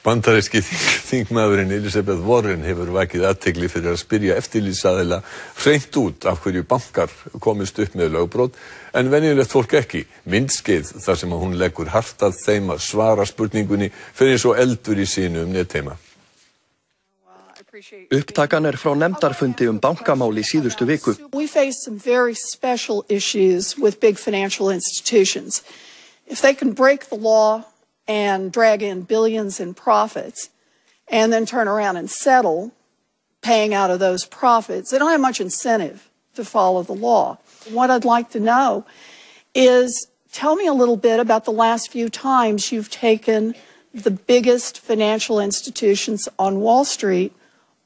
Bandaríski þingmaðurinn Elizabeth Warren hefur vakið athygli fyrir að spyrja eftirlitsaðila hreint út af hverju bankar komist upp með lögbrot en venjulegt fólk ekki. Myndskeið þar sem hún leggur hart að þeim að svara spurningunni fyrir eins og eldur í sínu netheima. Upptakan frá nefndarfundi bankamál í síðustu viku. We face some very special issues with big financial institutions. If they can break the law and drag in billions in profits and then turn around and settle paying out of those profits, they don't have much incentive to follow the law. What I'd like to know is tell me a little bit about the last few times you've taken the biggest financial institutions on Wall Street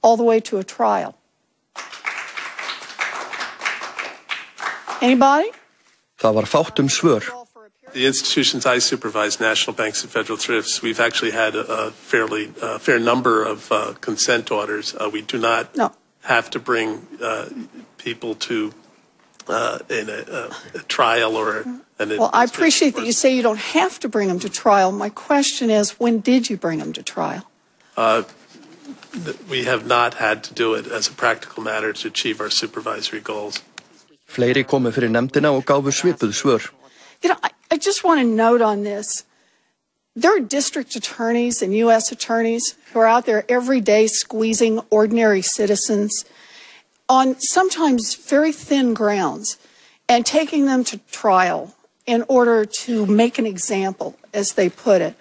all the way to a trial. Anybody? Það var fátt svör. The institutions I supervise, national banks and federal thrifts, we've actually had a fairly fair number of consent orders. We do not have to bring people to in a trial or an Well, I appreciate that you say you don't have to bring them to trial. My question is, when did you bring them to trial? We have not had to do it as a practical matter to achieve our supervisory goals. Fleiri komu fyrir nefndina og gáfu svipuð svör. You know, I just want to note on this. There are district attorneys and U.S. attorneys who are out there every day squeezing ordinary citizens on sometimes very thin grounds and taking them to trial in order to make an example, as they put it.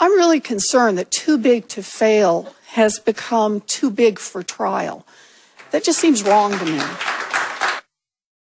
I'm really concerned that too big to fail has become too big for trial. That just seems wrong to me.